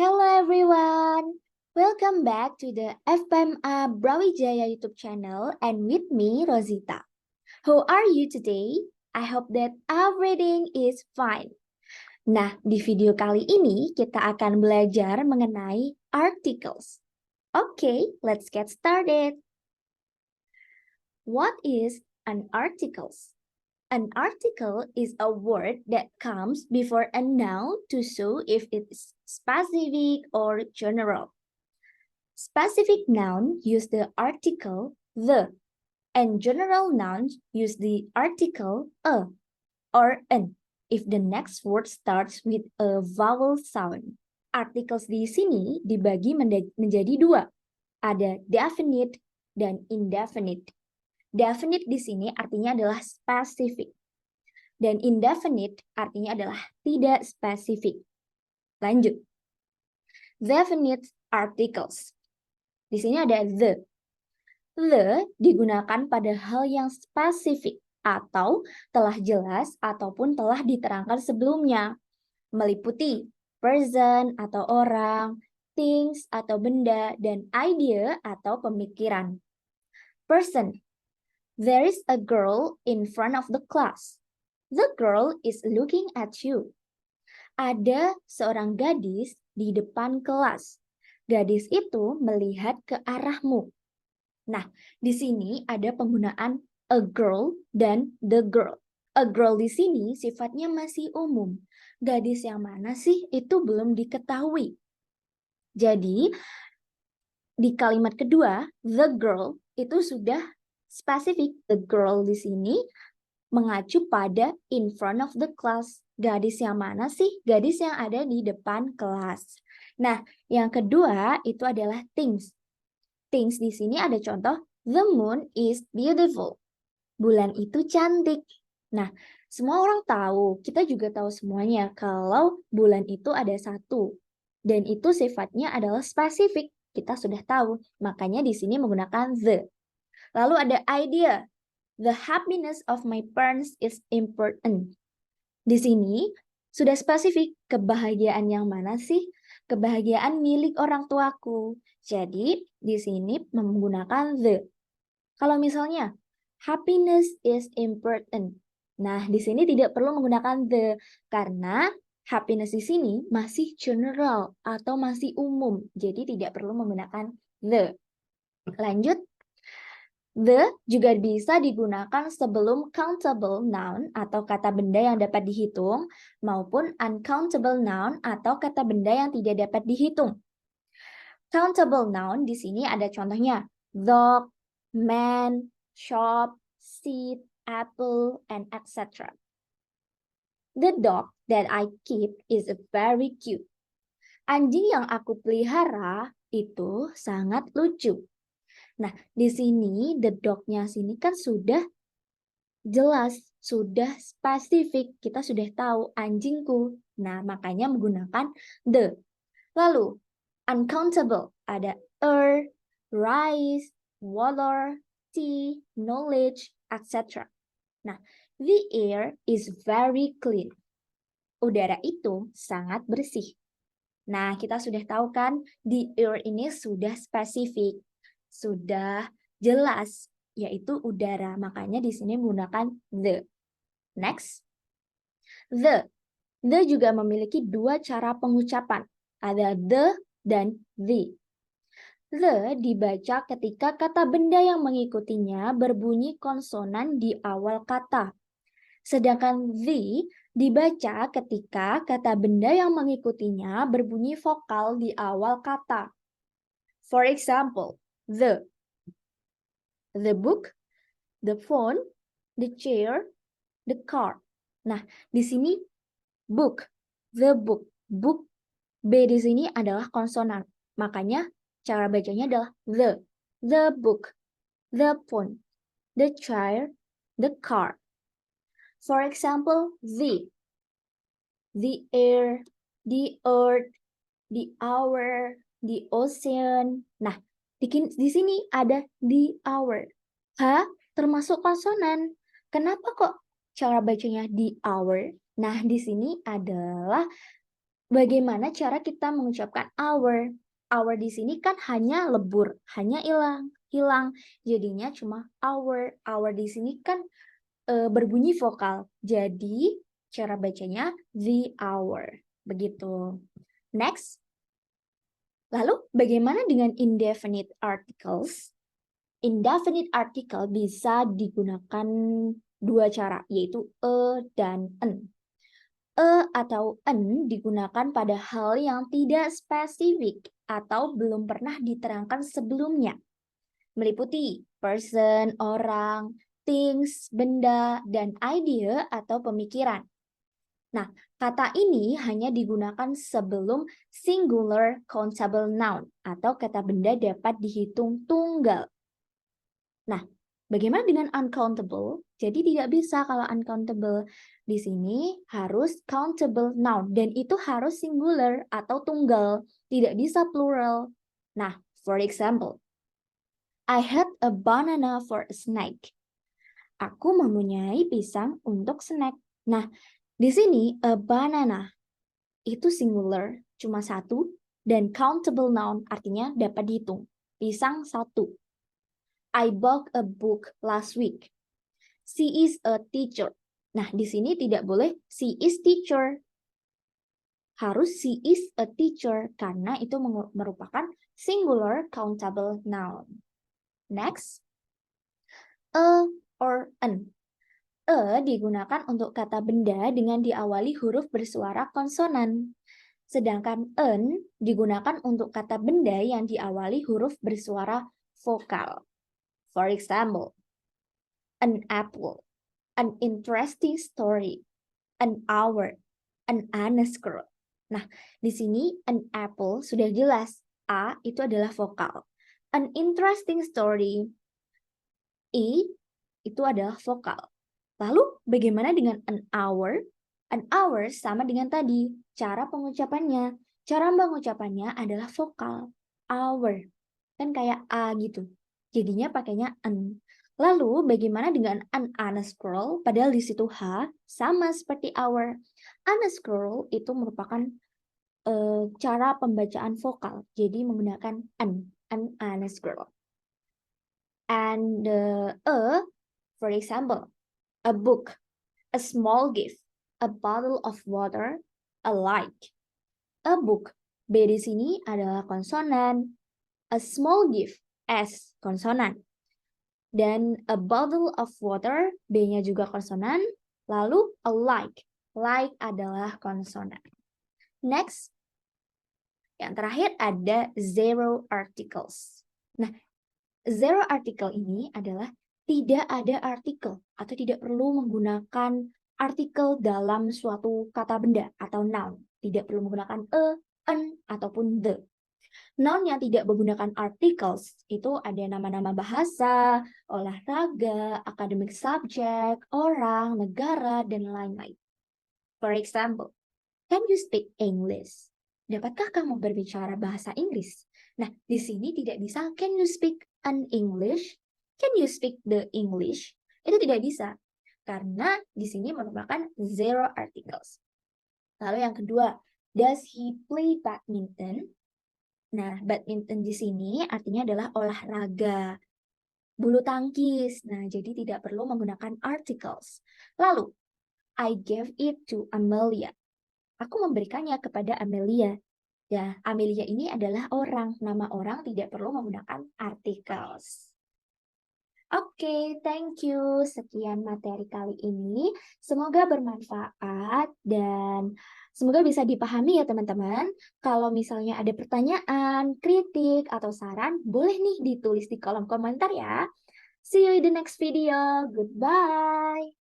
Hello everyone, welcome back to the FPMA Brawijaya YouTube channel and with me Rosita. How are you today? I hope that everything is fine. Nah, di video kali ini kita akan belajar mengenai articles. Okay, let's get started. What is an article? An article is a word that comes before a noun to show if it is specific or general. Specific noun use the article the, and general nouns use the article a or an if the next word starts with a vowel sound. Articles di sini dibagi menjadi dua. Ada definite dan indefinite. Definite di sini artinya adalah spesifik. Dan indefinite artinya adalah tidak spesifik. Lanjut. Definite articles. Di sini ada the. The digunakan pada hal yang spesifik atau telah jelas ataupun telah diterangkan sebelumnya. Meliputi person atau orang, things atau benda, dan idea atau pemikiran. Person. There is a girl in front of the class. The girl is looking at you. Ada seorang gadis di depan kelas. Gadis itu melihat ke arahmu. Nah, di sini ada penggunaan a girl dan the girl. A girl di sini sifatnya masih umum. Gadis yang mana sih itu belum diketahui. Jadi, di kalimat kedua, the girl itu sudah spesifik. The girl di sini mengacu pada in front of the class. Gadis yang mana sih? Gadis yang ada di depan kelas. Nah, yang kedua itu adalah things. Things di sini ada contoh, the moon is beautiful. Bulan itu cantik. Nah, semua orang tahu, kita juga tahu semuanya kalau bulan itu ada satu. Dan itu sifatnya adalah spesifik. Kita sudah tahu, makanya di sini menggunakan the. Lalu ada idea. The happiness of my parents is important. Di sini sudah spesifik kebahagiaan yang mana sih? Kebahagiaan milik orang tuaku. Jadi di sini menggunakan the. Kalau misalnya happiness is important. Nah, di sini tidak perlu menggunakan the karena happiness di sini masih general atau masih umum. Jadi tidak perlu menggunakan the. Lanjut. The juga bisa digunakan sebelum countable noun atau kata benda yang dapat dihitung maupun uncountable noun atau kata benda yang tidak dapat dihitung. Countable noun di sini ada contohnya dog, man, shop, seat, apple, and etc. The dog that I keep is very cute. Anjing yang aku pelihara itu sangat lucu. Nah, di sini the dog-nya sini kan sudah jelas, sudah spesifik. Kita sudah tahu anjingku. Nah, makanya menggunakan the. Lalu, uncountable. Ada rice, water, tea, knowledge, etc. Nah, the air is very clean. Udara itu sangat bersih. Nah, kita sudah tahu kan, the air ini sudah spesifik. Sudah jelas, yaitu udara. Makanya di sini menggunakan the. Next. The. The juga memiliki dua cara pengucapan. Ada the dan the. The dibaca ketika kata benda yang mengikutinya berbunyi konsonan di awal kata. Sedangkan the dibaca ketika kata benda yang mengikutinya berbunyi vokal di awal kata. For example, the book, the phone, the chair, the car. Nah, di sini book, the book, book B di sini adalah konsonan. Makanya cara bacanya adalah the book, the phone, the chair, the car. For example, the air, the earth, the hour, the ocean. Nah, di sini ada the hour. H termasuk konsonan. Kenapa kok cara bacanya the hour? Nah, di sini adalah bagaimana cara kita mengucapkan hour. Hour di sini kan hanya lebur, hanya hilang. Jadinya cuma hour. Hour di sini kan berbunyi vokal. Jadi cara bacanya the hour. Begitu. Next. Lalu bagaimana dengan indefinite articles? Indefinite article bisa digunakan dua cara, yaitu dan en. Atau en digunakan pada hal yang tidak spesifik atau belum pernah diterangkan sebelumnya. Meliputi person, orang, things, benda, dan idea atau pemikiran. Nah, kata ini hanya digunakan sebelum singular countable noun atau kata benda dapat dihitung tunggal. Nah, bagaimana dengan uncountable? Jadi tidak bisa kalau uncountable. Di sini harus countable noun dan itu harus singular atau tunggal, tidak bisa plural. Nah, for example, I had a banana for a snack. Aku mempunyai pisang untuk snack. Nah, di sini a banana itu singular, cuma satu, dan countable noun artinya dapat dihitung. Pisang satu. I bought a book last week. She is a teacher. Nah, di sini tidak boleh she is teacher. Harus she is a teacher karena itu merupakan singular countable noun. Next, a or an. Digunakan untuk kata benda dengan diawali huruf bersuara konsonan. Sedangkan en digunakan untuk kata benda yang diawali huruf bersuara vokal. For example, an apple, an interesting story, an hour, an honest girl. Nah, di sini an apple sudah jelas. A itu adalah vokal. An interesting story, I itu adalah vokal. Lalu bagaimana dengan an hour? An hour sama dengan tadi. Cara pengucapannya. Cara pengucapannya adalah vokal. Hour. Kan kayak A gitu. Jadinya pakainya an. Lalu bagaimana dengan an honest girl? Padahal di situ H sama seperti hour. Honest girl itu merupakan cara pembacaan vokal. Jadi menggunakan an honest girl. And for example, a book, a small gift, a bottle of water, a light. A book, B di sini adalah konsonan. A small gift, S konsonan. Dan a bottle of water, B-nya juga konsonan. Lalu a light, light adalah konsonan. Next, yang terakhir ada zero articles. Nah, zero article ini adalah tidak ada artikel atau tidak perlu menggunakan artikel dalam suatu kata benda atau noun. Tidak perlu menggunakan an, ataupun the. Noun yang tidak menggunakan articles itu ada nama-nama bahasa, olahraga, academic subject, orang, negara, dan lain-lain. For example, can you speak English? Dapatkah kamu berbicara bahasa Inggris? Nah, di sini tidak bisa can you speak an English? Can you speak the English? Itu tidak bisa. Karena di sini merupakan zero articles. Lalu yang kedua, does he play badminton? Nah, badminton di sini artinya adalah olahraga. Bulu tangkis. Nah, jadi tidak perlu menggunakan articles. Lalu, I gave it to Amelia. Aku memberikannya kepada Amelia. Ya, Amelia ini adalah orang. Nama orang tidak perlu menggunakan articles. Oke, thank you. Sekian materi kali ini. Semoga bermanfaat dan semoga bisa dipahami ya teman-teman. Kalau misalnya ada pertanyaan, kritik, atau saran, boleh nih ditulis di kolom komentar ya. See you in the next video. Goodbye.